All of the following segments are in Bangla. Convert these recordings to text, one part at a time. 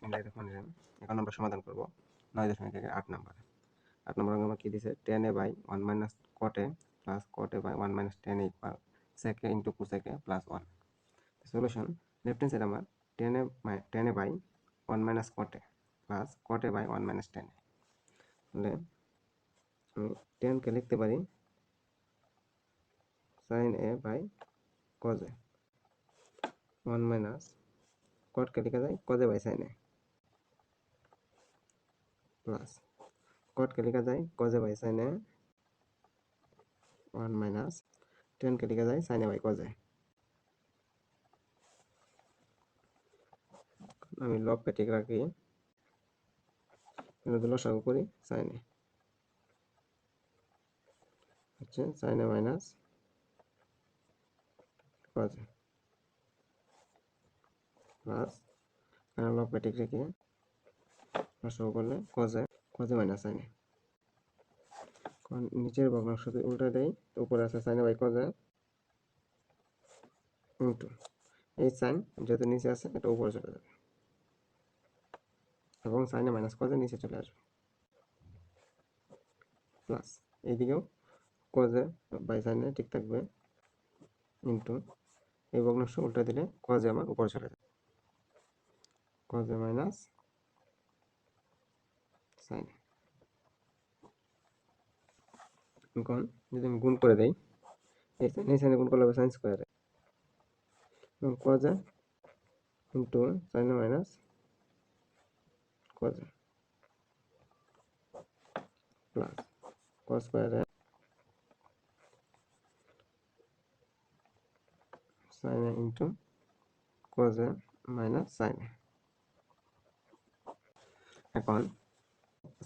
বিসমিল্লাহির রহমানির রহিম। এখন আমরা সমাধান করব 9.8 নাম্বার। 8 নম্বর অঙ্কে কি দিয়েছে 10a by 1 minus cot a plus cot a by 1 minus tan a equal sec a into cosec a plus 1। Solution left hand side আমার 10a by 1 minus cot a plus cot a by 1 minus tan a। তাহলে আমি 10 কে লিখতে পারি sin a by cos a 1 minus cot কে লেখা যায় cos a by sin a plus cot কে লেখা যায় cos a by sin a 1 minus tan কে লেখা যায় sin a by cos a। আমি লবকে ঠিক রাখি, লসাগু করি sin a হচ্ছে sin a minus cos a plus লবকে ঠিক রেখে লসাগু করলে cos a minus sin a। কারণ নিচের ভগ্নাংশ উল্টা দেয় তো উপরে আছে sin a by cos a into এই সাইন যেহেতু নিচে আছে এটা উপরে চলে যাবে এবং sin a minus cos a নিচে চলে আসবে প্লাস এইদিকেও cos a by sin a ঠিক থাকবে ইন্টু এই ভগ্নাংশ উল্টা দিলে cos a আমার উপরে চলে যাবে cos a minus sin a। এখন যদি আমি গুণ করে দেই এই সাইনে গুণ করলে হবে sin স্কয়ার এবং cos a into sin a minus cos a plus cos square a sin a into cos a minus sin a। এখন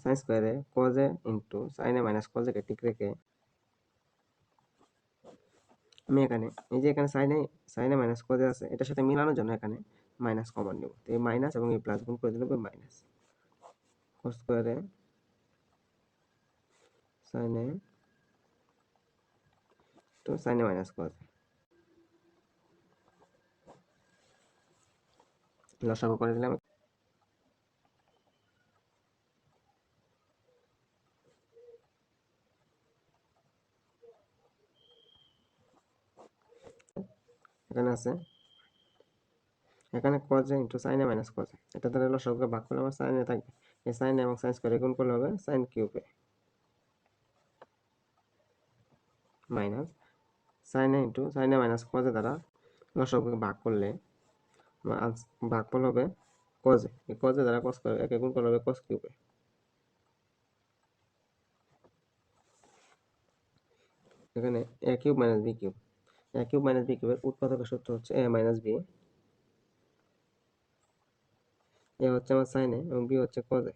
sin স্কয়ারে cos a into sin a minus cos a কে ঠিক রেখে আমি এখানে এই যে এখানে sin a minus cos a আছে এটার সাথে মিলানোর জন্য এখানে মাইনাস কমন নেব। তো এই মাইনাস এবং এই প্লাস গুণ করে দিলে হবে মাইনাস cos স্কয়ারে sin a তো sin a minus cos a লসাগু করে দিলাম। এখানে আছে এখানে cos a into sin a minus cos a এটা দ্বারা লসাগুকে ভাগ করলে আমার sin a থাকবে। এই sin a এবং sin স্কয়ারে গুণ করলে হবে sin cube a minus sin a into sin a minus cos a দ্বারা লসাগুকে ভাগ করলে আমার ভাগফল হবে cos a। এই cos a দ্বারা cos স্কয়ার একে গুণ করলে হবে cos কিউব a। এখানে a cube minus b cube a cube minus b কিউবের উৎপাদকের সূত্র হচ্ছে a মাইনাস b। a হচ্ছে আমার sin a এবং b হচ্ছে cos a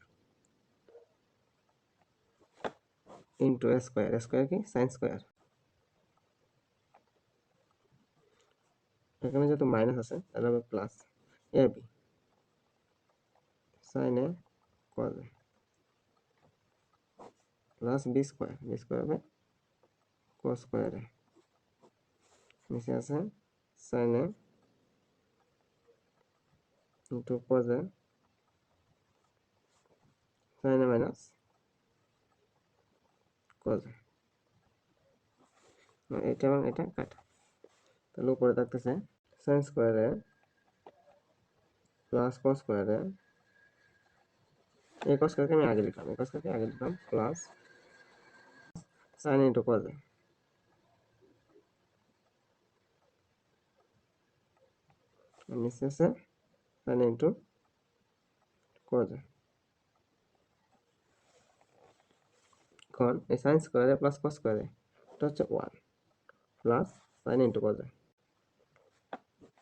into a square. a square কি sin স্কয়ার। এখানে যেহেতু মাইনাস আছে তাহলে হবে plus ab sin a cos a plus b square. b square হবে cos স্কয়ার a নিচে আছে sin a into cos a sin a minus cos a এটা এবং এটা কাটা তাহলে উপরে থাকতেছে sin square a plus cos square a এই cos স্কয়ারকে আমি আগে লিখলাম plus sin into cos a নিচে আছে sin ইন্টু cos a। এখন এই sin square a plus cos square a এটা হচ্ছে 1 plus sin into cos a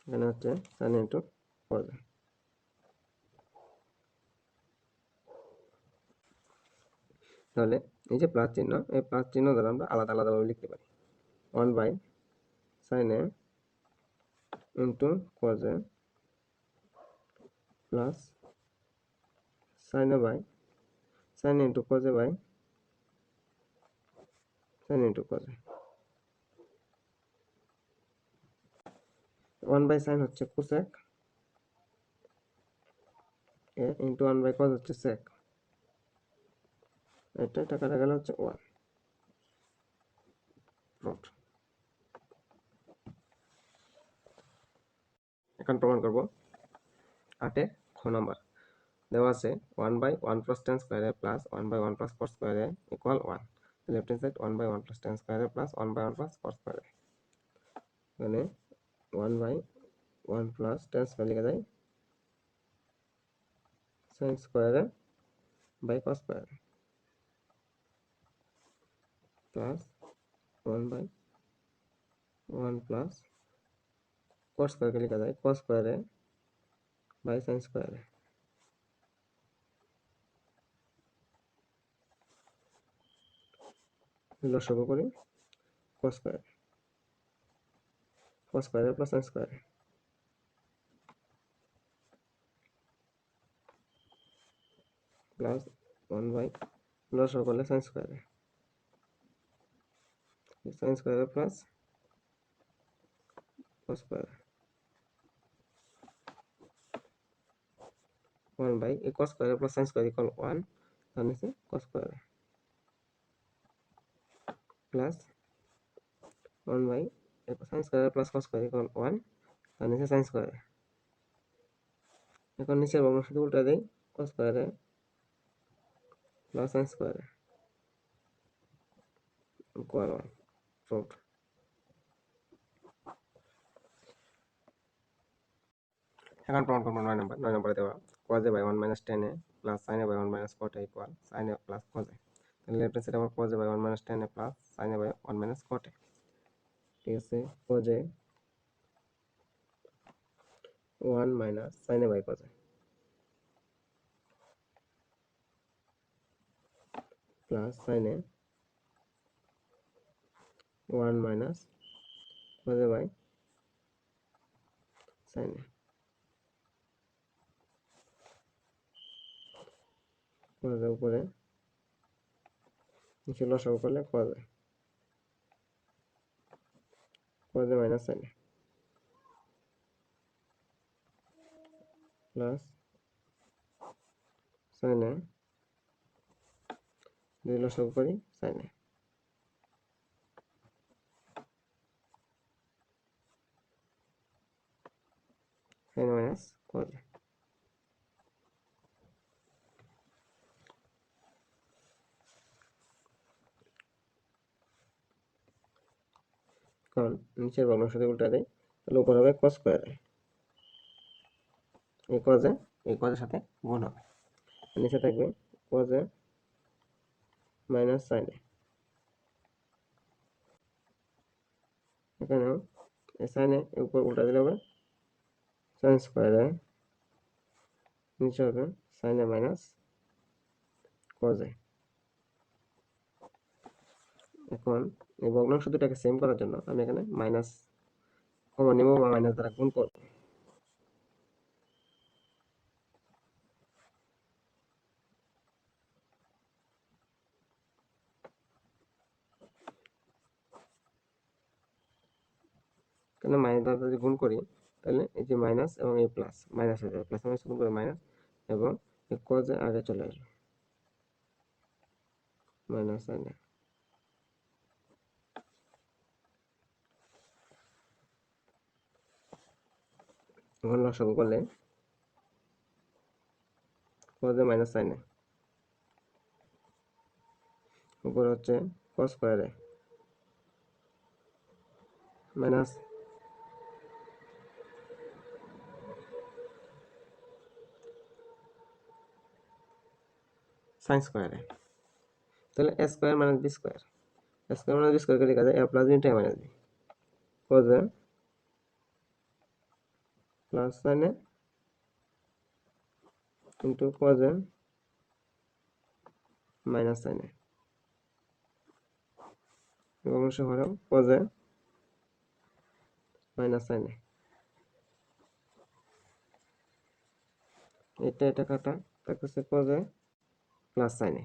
এখানে হচ্ছে sin ইন্টু cos a। তাহলে এই যে প্লাস চিহ্ন এই প্লাস চিহ্ন দ্বারা আমরা আলাদা আলাদাভাবে লিখতে পারি 1 by sin a into cos a plus sin a by sin into cos a by sin into cos a 1 by sin হচ্ছে cosec a into 1 by cos হচ্ছে sec, এটা কাটা গেল হচ্ছে 1 রুট। এখন প্রমাণ করব 8 খ নাম্বার দেওয়া আছে 1 বাই 1 প্লাস tan স্কয়ারে প্লাস 1 বাই 1 প্লাস cos স্কয়ারে equal 1, left hand side 1 by 1 plus tan স্কয়ারে প্লাস 1 বাই 1 প্লাস cos স্কয়ারে, মানে 1 বাই 1 প্লাস tan স্কয়ার লেখা যায় sin স্কয়ারে বাই cos স্কয়ারে প্লাস 1 বাই 1 প্লাস cos স্কয়ারকে লেখা যায় cos স্কয়ারে বাই sin স্কয়ারে। লসাগু করি cos স্কয়ারে প্লাস sin স্কয়ারে প্লাস 1 বাই লসাগু করলে sin স্কয়ারে প্লাস cos স্কয়ারে 1 বাই cos স্কয়ারে প্লাস sin স্কয়ার ইকুয়াল 1, তার নিচে cos স্কয়ারে প্লাস 1 বাই sin স্কয়ারে প্লাস cos স্কয়ার ইকুয়াল 1, তার নিচে sin স্কয়ারে। এখন নিচের ভগ্নাংশটি উল্টা দেই, cos স্কয়ারে প্লাস sin স্কয়ারে ইকুয়াল 1 রুট। এখন প্রমাণ করব 9 নম্বরে দেওয়া cos a by 1 minus tan a plus sin a by 1 minus cot a equal sin a plus cos a। তাহলে লেফট হ্যান্ড সাইডে আমার cos a by 1 minus tan a plus sin a by 1 minus cot a, ঠিক আছে। cos a 1 minus sin a by cos a plus sin a 1 minus cos a by sin a, cos a উপরে নিচে লসাগু করলে cos a minus sin a plus sin a, দুই লসাগু করি sin a minus cos a। কারণ নিচের ভগ্নাংশটি উল্টা দেয়, তাহলে উপর হবে cos স্কয়ার a, এই cos এর সাথে গুণ হবে, নিচে থাকবে cos a minus sin a। এখানেও sin a এর উপর উল্টা দিলে হবে sin স্কয়ার a, নিচে হবে sin a minus cos a। এখন এই ভগ্নাংশ দুটাকে সেম করার জন্য আমি এখানে মাইনাস কমন নেব বা মাইনাস দ্বারা গুণ করব। কেন মাইনাস দ্বারা যদি গুণ করি তাহলে এই যে মাইনাস এবং এই প্লাস মাইনাস হয়ে যাবে, প্লাস মাইনাস গুণ করে মাইনাস, এবং এই cos a আগে চলে আসবে মাইনাস sin a। এখন লসাগু করলে cos a minus sin a উপরে হচ্ছে cos square a minus sin square a, তাহলে a square minus b square, a square minus b square কে লেখা যায় a plus b into a minus b, cos a plus sin a into cos a minus sin a এবং অংশ হলো cos a minus sin a। এটা কাটা থাকতেছে cos a plus sin a।